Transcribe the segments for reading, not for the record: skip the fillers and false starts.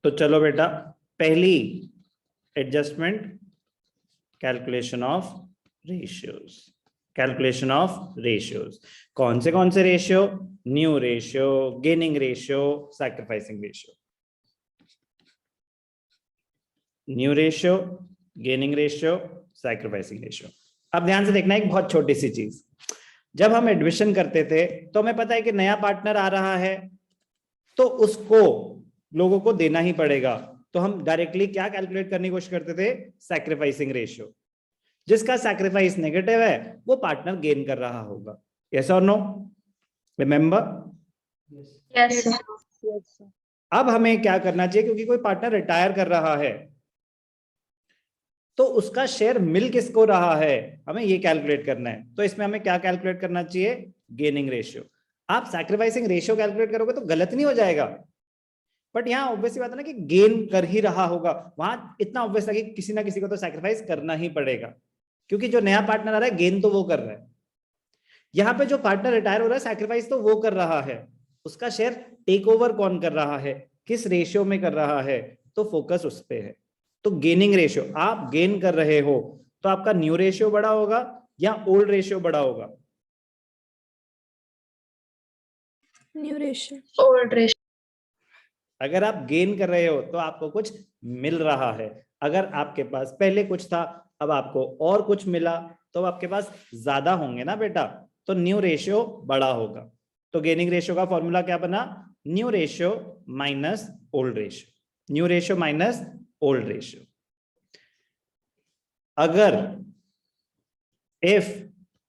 तो चलो बेटा, पहली adjustment, calculation of ratios. Calculation of ratios कौन से ratio? New ratio, gaining ratio, sacrificing ratio. New ratio, gaining ratio, sacrificing ratio. अब ध्यान से देखना एक बहुत छोटी सी चीज, जब हम एडमिशन करते थे तो हमें पता है कि नया पार्टनर आ रहा है तो उसको लोगों को देना ही पड़ेगा, तो हम डायरेक्टली क्या कैलकुलेट करने की कोशिश करते थे? Sacrificing ratio. जिसका सैक्रिफाइस नेगेटिव है वो पार्टनर गेन कर रहा होगा। यस और नो? रिमेंबर? यस। अब हमें क्या करना चाहिए, क्योंकि कोई पार्टनर रिटायर कर रहा है तो उसका शेयर मिल किसको रहा है, हमें ये कैलकुलेट करना है। तो इसमें हमें क्या कैलकुलेट करना चाहिए? Gaining ratio. आप सैक्रिफाइसिंग रेशियो कैलकुलेट करोगे तो गलत नहीं हो जाएगा, बट यहाँ ऑब्वियसली बात है ना कि गेन कर ही रहा होगा, वहां इतना ऑब्वियस है कि किसी ना किसी को तो सैक्रिफाइस करना ही पड़ेगा, क्योंकि जो नया पार्टनर आ रहा है गेन तो वो कर रहा है। यहाँ पे जो पार्टनर रिटायर हो रहा है सैक्रिफाइस तो वो कर रहा है, उसका शेयर टेक ओवर कौन कर रहा है, किस रेशियो में कर रहा है, तो फोकस उस पे है। तो गेनिंग रेशियो, आप गेन कर रहे हो तो आपका न्यू रेशियो बड़ा होगा या ओल्ड रेशियो बड़ा होगा? New ratio. Old ratio. अगर आप गेन कर रहे हो तो आपको कुछ मिल रहा है, अगर आपके पास पहले कुछ था अब आपको और कुछ मिला तो आपके पास ज्यादा होंगे ना बेटा, तो न्यू रेशियो बड़ा होगा। तो गेनिंग रेशियो का फॉर्मूला क्या बना? New ratio minus old ratio, new ratio minus old ratio. अगर if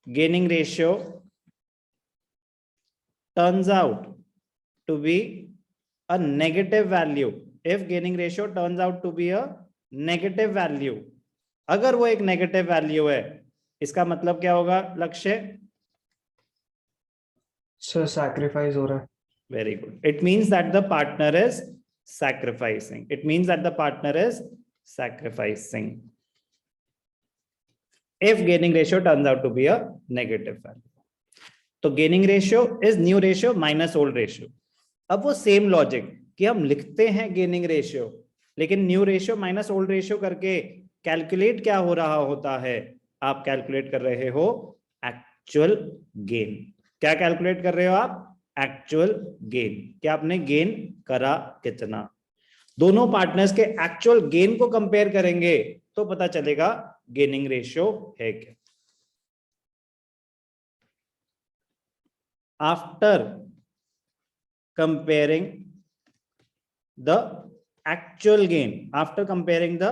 gaining ratio turns out to be a negative value, if gaining ratio turns out to be a negative value, अगर वो एक negative value है, इसका मतलब क्या होगा लक्ष्य? सर सैक्रिफाइस हो रहा है। Very good, it means that the partner is sacrificing, it means that the partner is sacrificing if gaining ratio turns out to be a negative value. तो gaining ratio is new ratio minus old ratio. अब वो same logic कि हम लिखते हैं gaining ratio, लेकिन new ratio minus old ratio करके calculate क्या हो रहा होता है? आप कैलकुलेट कर रहे हो एक्चुअल गेन। क्या कैलकुलेट कर रहे हो आप? Actual gain. क्या आपने गेन करा कितना? दोनों पार्टनर्स के एक्चुअल गेन को कंपेयर करेंगे तो पता चलेगा गेनिंग रेशियो है क्या। After comparing the actual gain, after comparing the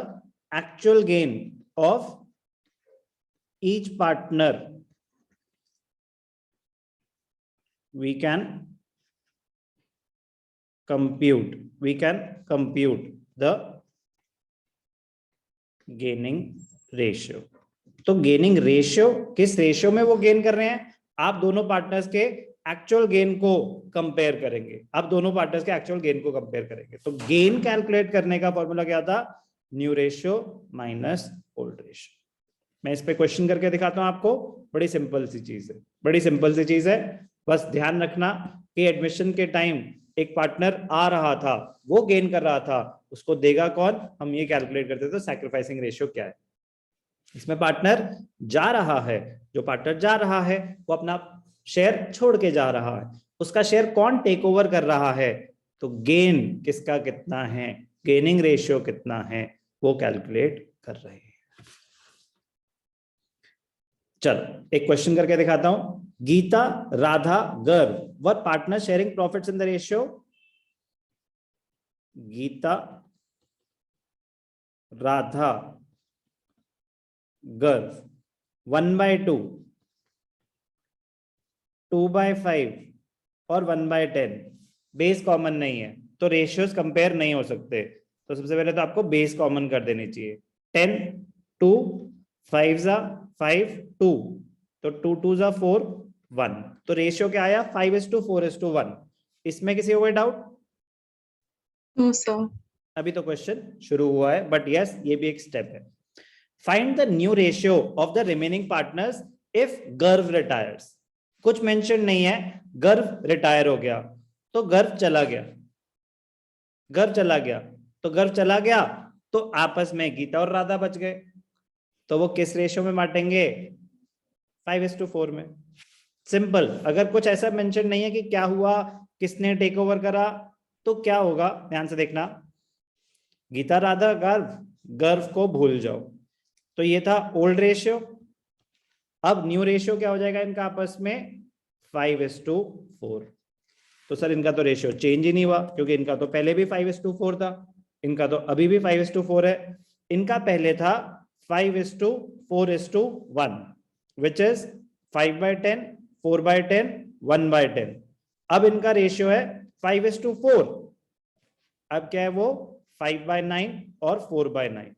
actual gain of each partner, we can compute the gaining ratio. तो गेनिंग रेशियो, किस रेशियो में वो गेन कर रहे हैं? आप दोनों पार्टनर्स के एक्चुअल गेन को कंपेयर करेंगे, आप दोनों पार्टनर्स के एक्चुअल गेन को कंपेयर करेंगे। तो गेन कैलकुलेट करने का फॉर्मूला क्या था? New ratio minus old ratio. मैं इस पे क्वेश्चन करके दिखाता हूं आपको, बड़ी सिंपल सी चीज है, बड़ी सिंपल सी चीज है। बस ध्यान रखना कि एडमिशन के टाइम एक पार्टनर आ रहा था, वो गेन कर रहा था, उसको देगा कौन? हम ये कैलकुलेट करते थे सैक्रिफाइसिंग रेशियो क्या है। इसमें पार्टनर जा रहा है, जो पार्टनर जा रहा है वो अपना शेयर छोड़ के जा रहा है, उसका शेयर कौन टेक ओवर कर रहा है? तो गेन किसका कितना है, गेनिंग रेशियो कितना है, वो कैलकुलेट कर रहे हैं। चलो एक क्वेश्चन करके दिखाता हूं। Geeta, Radha, Garv were partner sharing profits in the ratio. Geeta, Radha, Garv 1/2, 2/5 और 1/10 बेस कॉमन नहीं है तो रेशियोज कंपेयर नहीं हो सकते। तो सबसे पहले तो आपको बेस कॉमन कर देनी चाहिए। 10, 2, 5 जा 5, 2, तो 2 2 जा 4, 1, तो रेशियो क्या आया? 5:4:1। इसमें किसी को कोई डाउट? अभी तो क्वेश्चन शुरू हुआ है, बट यस ये भी एक स्टेप है। Find the new ratio of the remaining partners if गर्व रिटायर्स। कुछ मेंशन नहीं है, गर्व रिटायर हो गया तो गर्व चला गया, गर्व चला गया तो गर्व चला गया तो आपस में गीता और राधा बच गए, तो वो किस रेशियो में बांटेंगे? 5:4 में। सिंपल। अगर कुछ ऐसा मेंशन नहीं है कि क्या हुआ, किसने टेक ओवर करा, तो क्या होगा ध्यान से देखना, गीता राधा गर्व, गर्व को भूल जाओ। तो ये था ओल्ड रेशियो। अब न्यू रेशियो क्या हो जाएगा इनका आपस में? 5:4। तो सर इनका तो रेशियो चेंज ही नहीं हुआ, क्योंकि इनका तो पहले भी 5:4 था, इनका तो अभी भी 5:4 है। इनका पहले था 5:4:1, विच इज 5/10, 4/10, 1/10। अब इनका रेशियो है 5:4। अब क्या है वो? 5/9 और 4/9।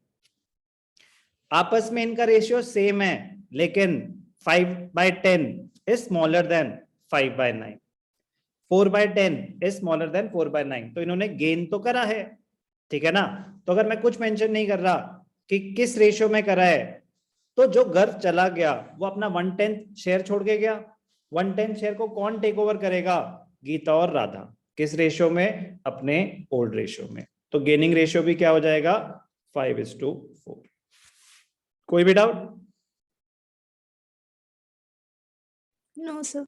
आपस में इनका रेशियो सेम है, लेकिन 5/10 is smaller than 5/9, 4/10 is smaller than 4/9। तो इन्होंने गेन तो करा है, ठीक है ना। तो अगर मैं कुछ मेंशन नहीं कर रहा कि किस रेशियो में करा है, तो जो गर्व चला गया वो अपना 1/10 शेयर छोड़ के गया। 1/10 शेयर को कौन टेक ओवर करेगा? गीता और राधा। किस रेशियो में? अपने ओल्ड रेशियो में। तो गेनिंग रेशियो भी क्या हो जाएगा? 5:4। कोई भी डाउट? No sir.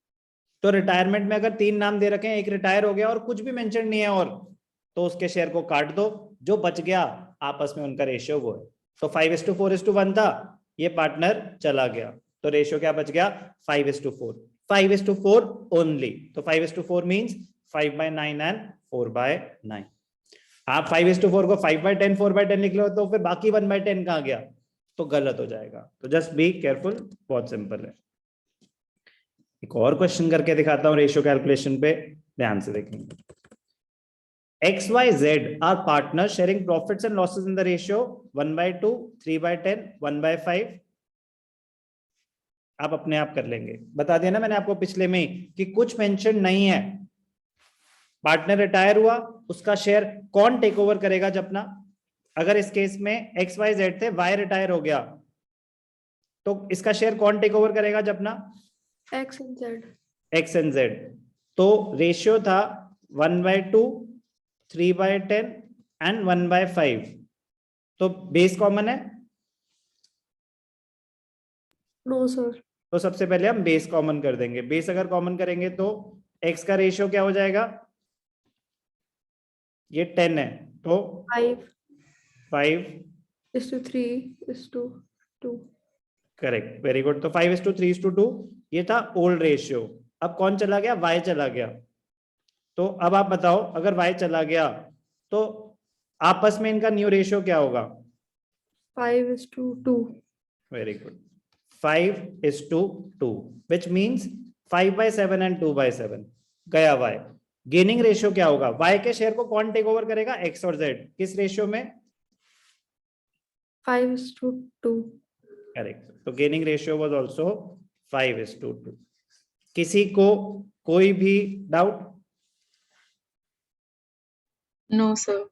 तो रिटायरमेंट में अगर 3 नाम दे रखे हैं, एक रिटायर हो गया और कुछ भी मेंशन नहीं है, और तो उसके शेयर को काट दो, जो बच गया आपस में उनका रेशियो वो है। तो 5:4:1 था, ये पार्टनर चला गया, तो रेशियो क्या बच गया? 5:4। 5:4 ओनली। तो 5:4 मीन्स 5/9 एंड 4/9। आप 5:4 को 5/10, 4/10 लिख लो, तो फिर बाकी 1/10 कहाँ गया? तो गलत हो जाएगा। तो जस्ट बी केयरफुल, बहुत सिंपल है। एक और क्वेश्चन करके दिखाता हूं रेशियो कैलकुलेशन पे, ध्यान से देखेंगे। XYZ are partner sharing profits and losses in the ratio 1/2, 3/10, 1/5। आप अपने आप कर लेंगे। बता दिया ना मैंने आपको पिछले में कि कुछ मेंशन नहीं है। पार्टनर रिटायर हुआ, उसका शेयर कौन टेक ओवर करेगा जब ना? अगर इस केस में XYZ थे, Y रिटायर हो गया, तो इसका शेयर कौन टेक ओवर करेगा जब ना? X and Z. X and Z। तो रेशियो था 1/2, 3/10 एंड 1/5। तो बेस कॉमन है? No sir. तो सबसे पहले हम बेस कॉमन कर देंगे। बेस अगर कॉमन करेंगे तो x का रेशियो क्या हो जाएगा? ये 10 है, तो 5:3:2. Correct, very good. तो 5:3:2 ये था ओल्ड रेशियो। अब कौन चला गया? y चला गया। तो अब आप बताओ, अगर y चला गया तो आपस में इनका न्यू रेशियो क्या होगा? 5:2. Very good. 5:2, which means 5/7 and 2/7 गया y। गेनिंग रेशियो क्या होगा? y के शेयर को कौन टेक ओवर करेगा? x और z। किस रेशियो में? 5:2. करेक्ट। तो गेनिंग रेशियो वाज आल्सो 5:2। किसी को कोई भी डाउट? No sir.